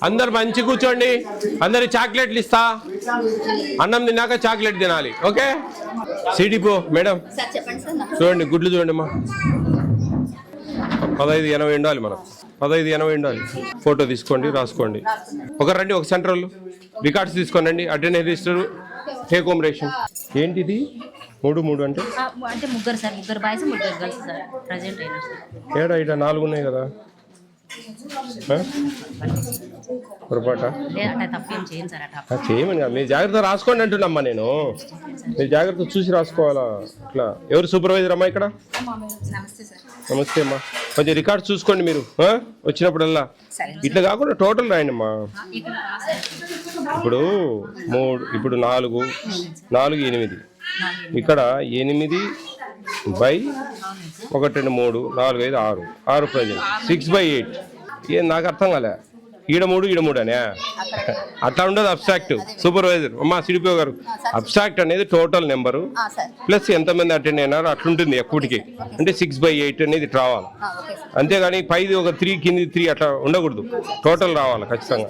అందరు మంచి కూర్చోండి. అందరి చాక్లెట్లు ఇస్తా. అన్నం తిన్నాక చాక్లెట్ తినాలి. ఓకే సిడిపో మేడం చూడండి, గుడ్లు చూడండి అమ్మా. 1580 ఉండాలి మనం. 1580 ఉండాలి. ఫోటో తీసుకోండి, రాసుకోండి. రండి, ఒక సెంటర్ వాళ్ళు రికార్డ్స్ తీసుకోండి. Attendance register, take home ration. ఏంటిది 3 అంటే ముగ్గురు సార్, ముగ్గురు బాయ్స్ ముగ్గురు గర్ల్స్ సార్ ప్రెజెంట్ అయినా సార్. ఏడా ఇక్కడ 4 ఉన్నాయి కదా. పొరపాట చేయమని మీరు జాగ్రత్త రాసుకోండి అంటున్నామ్మా. నేను మీరు జాగ్రత్త చూసి రాసుకోవాలా. ఇట్లా ఎవరు సూపర్వైజర్ అమ్మా ఇక్కడ? నమస్తే అమ్మా. కొంచెం రికార్డ్ చూసుకోండి మీరు వచ్చినప్పుడల్లా. ఇట్లా కాకుండా టోటల్ రాయండి అమ్మా. ఇప్పుడు 3, ఇప్పుడు 4, 4, 8. ఇక్కడ 8/1, 1, 2, 3, 4, 5, 6 ప్రజెంట్ 6/8. ఏం నాకు అర్థం కాలే. ఈడ 3 అనే అట్లా ఉండదు. అబ్స్ట్రాక్ట్ సూపర్వైజర్ అమ్మా సిడిపిఓ గారు. అబ్స్ట్రాక్ట్ అనేది టోటల్ నెంబరు ప్లస్ ఎంతమంది అటెండ్ అయినారో అట్లుంటుంది ఎప్పటికి. అంటే 6/8 అనేది రావాలి. అంతేగాని పైది ఒక 3 కింది 3 అట్లా ఉండకూడదు. టోటల్ రావాలి ఖచ్చితంగా.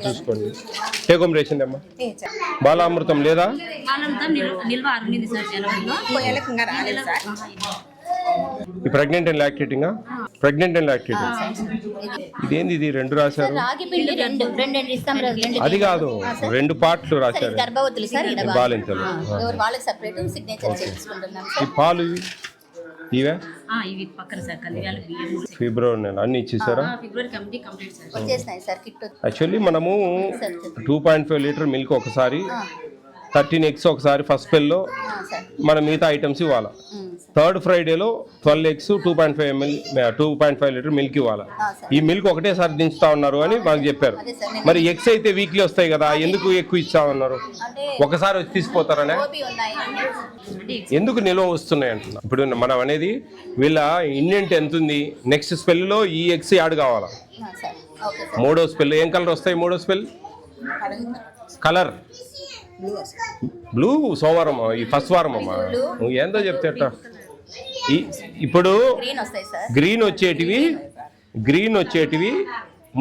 చూసుకోండి. టేక్ హోమ్ రేషన్ అమ్మా. బాలామృతం లేదా? ఈ pregnant and lactating. Pregnant and lactating ఇదేంది? ఇది 2 రాశారు. అది కాదు, 2 పార్ట్లు రాశారు. బాలింతలు. ఈ పాలు ఇవే ఫిబ్రవరి నెల అన్ని ఇచ్చేసారా? యాక్చువల్లీ మనము 2.5 లీటర్ మిల్క్ ఒకసారి, 13 eggs ఒకసారి ఫస్ట్ స్పెల్లో మన మిగతా ఐటమ్స్ ఇవ్వాలి. థర్డ్ ఫ్రైడేలో 12 eggs, 2.5 లీటర్ మిల్క్ ఇవ్వాలి. ఈ మిల్క్ ఒకటేసారి దించుతా ఉన్నారు అని మాకు చెప్పారు. మరి ఎగ్స్ అయితే వీక్లీ వస్తాయి కదా, ఎందుకు ఎక్కువ ఇస్తా ఉన్నారు? ఒకసారి వచ్చి తీసుకుపోతారనే ఎందుకు నిల్వ వస్తున్నాయి అంటున్నా. ఇప్పుడు మనం అనేది వీళ్ళ ఇండెంట్ ఎంత ఉంది, నెక్స్ట్ స్పెల్లో ఈ ఎగ్స్ యాడ్ కావాలా. 3వ స్పెల్ ఏం కలర్ వస్తాయి? 3వ స్పెల్ కలర్ బ్లూ. సోమవారం ఈ ఫస్ట్ వారం అమ్మా. నువ్వు ఏందో చెప్తే ఇప్పుడు గ్రీన్ వచ్చేటివి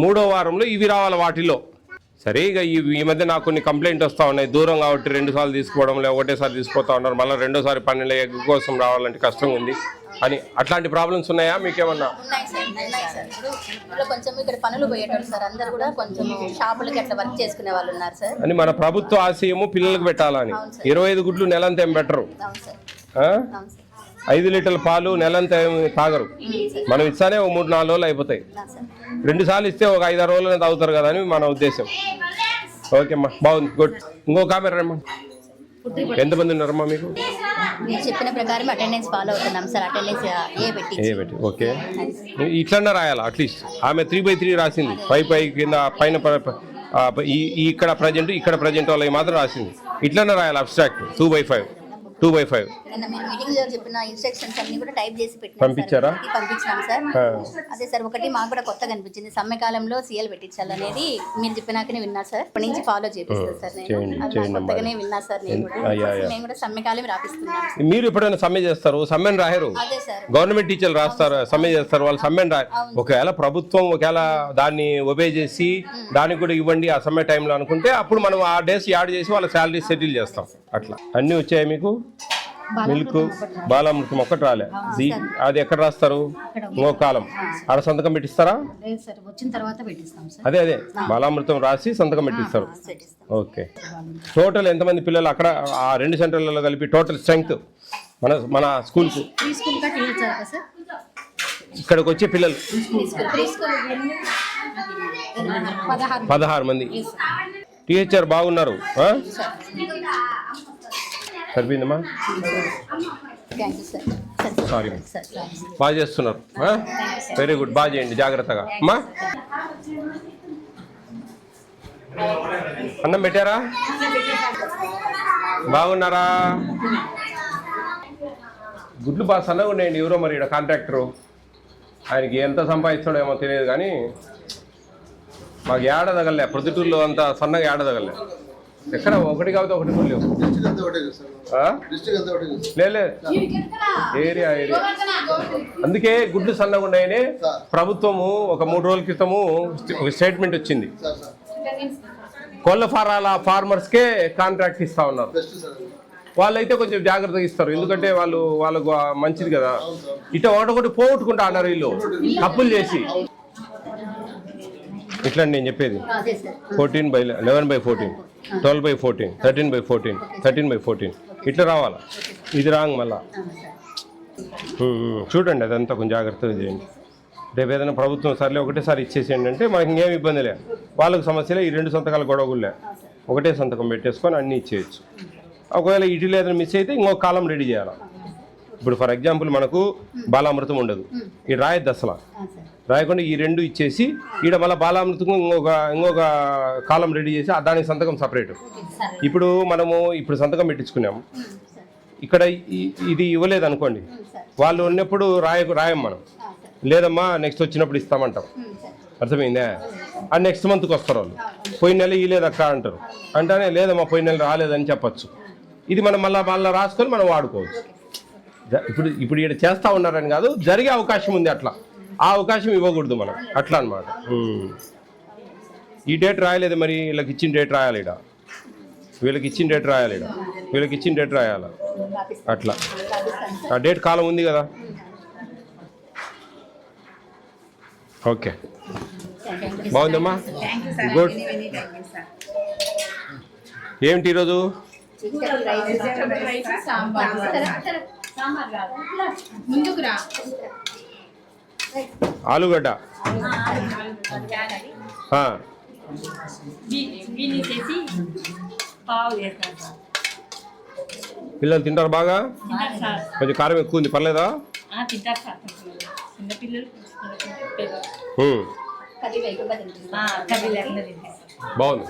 3వ వారంలో ఇవి రావాలి వాటిలో. సరే ఇక ఈ మధ్య నాకు కొన్ని కంప్లైంట్ వస్తూ ఉన్నాయి. దూరం కాబట్టి 2 సార్లు తీసుకోవడం లేదు, ఒకటేసారి తీసుకుపోతా ఉన్నారు. మళ్ళీ 2వ సారి 12 ఎగ్ కోసం రావాలంటే కష్టంగా ఉంది అని. అట్లాంటి ప్రాబ్లమ్స్ ఉన్నాయా మీకేమన్నా? అని మన ప్రభుత్వ ఆశయము పిల్లలకు పెట్టాలని. 25 గుడ్లు నెలంతా ఏం బెటరు. 5 లీటర్ల పాలు నెలంతా తాగరు. మనం ఇస్తానే ఒక 3-4 రోజులు అయిపోతాయి. 2 సార్లు ఇస్తే ఒక 5-6 రోజులనే తాగుతారు కదా అని మన ఉద్దేశం. ఓకే అమ్మా, బాగుంది, గుడ్. ఇంకో కామెరా అమ్మా. ఎంతమంది ఉన్నారమ్మా మీకు? చెప్పిన ప్రకారం అటెండెన్స్ ఫాలో అవుతున్నాం సార్. అటెండెన్స్ ఏ పెట్టి ఓకే. ఇట్లన్నా రాయాలా అట్లీస్ట్. ఆమె 3/3 రాసింది. పై కింద పైన ఇక్కడ ప్రజెంట్ వాళ్ళకి మాత్రం రాసింది. ఇట్లన్నా రాయాలి అబ్స్ట్రాక్ట్ 2/5. పంపించారా? పంపించాం సార్. అదే సార్, ఒకటి మాకు కూడా కొత్తగా అనిపించింది. సమ్మెకాలంలో సీఎల్ పెట్టించాలనేది మీరు చెప్పినాకనే విన్నా సార్. ఇప్పటి నుంచి ఫాలో చేపిస్తాను సార్. నేను కొత్తగానే విన్నా సార్. నేను కూడా సమ్మెకాలం రాపిస్తున్నాను. మీరు ఎప్పుడైనా సమ్మె చేస్తారు? సమ్మెను రాయరు. అదే సార్, గవర్నమెంట్ టీచర్లు రాస్తారు, సమ్మె చేస్తారు. వాళ్ళు సమ్మెను రాయరు. ఒకవేళ ప్రభుత్వం దాన్ని ఒబే చేసి దానికి కూడా ఇవ్వండి ఆ సమ్మె టైంలో అనుకుంటే అప్పుడు మనం ఆ డేస్ యాడ్ చేసి వాళ్ళ శాలరీ సెటిల్ చేస్తాం. అట్లా అన్ని వచ్చాయి మీకు. మిల్క్ బాలామృతం ఒక్కటి రాలే. అది ఎక్కడ రాస్తారు? ఇంకో కాలం ఆడ సంతకం పెట్టిస్తారా? అదే బాలామృతం రాసి సంతకం పెట్టిస్తారు. ఓకే. టోటల్ ఎంతమంది పిల్లలు అక్కడ ఆ 2 సెంటర్లలో కలిపి టోటల్ స్ట్రెంగ్త్ మన స్కూల్కు ఇక్కడికి వచ్చే పిల్లలు 16 మంది. టీహెచ్ఆర్ బాగున్నారు. సరిపోయిందమ్మా. సారీ, బాగా చేస్తున్నారు. వెరీ గుడ్, బాగా చేయండి జాగ్రత్తగా. అమ్మా అన్నం పెట్టారా? బాగున్నారా? గుడ్లు బాగా సన్నగా ఉన్నాయండి. ఎవరో మరి ఇక్కడ కాంట్రాక్టరు, ఆయనకి ఎంత సంపాదిస్తాడో ఏమో తెలియదు కానీ మాకు ఏడదగలే. ప్రొద్దుటూరులో అంత సన్నగా ఏడదగలే. ఎక్కడ ఒకటి కాబట్టి ఒకటి కూడా లేవు డిస్ట్రిక్ట్ అంతా ఒకటే సార్. ఆ? డిస్ట్రిక్ట్ అంతా ఒకటే సార్. లే ఏరియా అందుకే గుడ్లు సన్నగా ఉన్నాయని ప్రభుత్వము ఒక 3 రోజుల క్రితము ఒక స్టేట్మెంట్ వచ్చింది. సార్ సార్ కోళ్ళ ఫారాల ఫార్మర్స్కే కాంట్రాక్ట్ ఇస్తా ఉన్నారు. Best sir. వాళ్ళైతే కొంచెం జాగ్రత్తగా ఇస్తారు, ఎందుకంటే వాళ్ళకు మంచిది కదా. ఇట ఒకటి పోగొట్టుకుంటా అన్నారు వీళ్ళు తప్పులు చేసి. ఇట్లా నేను చెప్పేది అదే సార్ 14/11/14, 12/14, 13/14, 13/14 ఇట్లా రావాలా. ఇది రాంగ్ మళ్ళా. చూడండి అదంతా కొంచెం జాగ్రత్తగా చేయండి. రేపు ఏదైనా ప్రభుత్వం సర్లే ఒకటేసారి ఇచ్చేసేయండి అంటే మనకి ఇంకేం ఇబ్బంది లే. వాళ్ళకి సమస్యలే, ఈ 2 సంతకాల గొడవలే. ఒకటే సంతకం పెట్టేసుకొని అన్నీ ఇచ్చేయచ్చు. ఒకవేళ ఇటీలో ఏదైనా మిస్ అయితే ఇంకొక కాలం రెడీ చేయాలి. ఇప్పుడు ఫర్ ఎగ్జాంపుల్ మనకు బాలామృతం ఉండదు, ఈ రాయద్దు అసలు. రాయకుండా ఈ 2 ఇచ్చేసి ఈడ మళ్ళీ బాలామృతం ఇంకొక కాలం రెడీ చేసి దానికి సంతకం సపరేట్. ఇప్పుడు మనము సంతకం పెట్టించుకున్నాము, ఇక్కడ ఇది ఇవ్వలేదు అనుకోండి, వాళ్ళు ఉన్నప్పుడు రాయం మనం. లేదమ్మా నెక్స్ట్ వచ్చినప్పుడు ఇస్తామంటాం. అర్థమైందా? అది నెక్స్ట్ మంత్కి వస్తారు వాళ్ళు. పోయిన నెల ఇవ్వలేదక్క అంటారు, అంటేనే లేదమ్మా పోయిన నెల రాలేదని చెప్పచ్చు. ఇది మనం మళ్ళీ రాసుకొని మనం వాడుకోవచ్చు. ఇప్పుడు ఇక్కడ చేస్తూ ఉన్నారని కాదు, జరిగే అవకాశం ఉంది. అట్లా ఆ అవకాశం ఇవ్వకూడదు మనం, అట్లా అనమాట. ఈ డేట్ రాయలేదు మరి, వీళ్ళకి ఇచ్చిన డేట్ రాయాలి, ఇడ వీళ్ళకి ఇచ్చిన డేట్ రాయాలి, ఇడ వీళ్ళకి ఇచ్చిన డేట్ రాయాలి. అట్లా ఆ డేట్ కాలం ఉంది కదా. ఓకే, బాగుందమ్మా, గుడ్. ఏమిటి ఈరోజు? ఆలుగడ్డ. పిల్లలు తింటారు బాగా? కొంచెం కారం ఎక్కువ ఉంది, పర్లేదా? బాగుంది.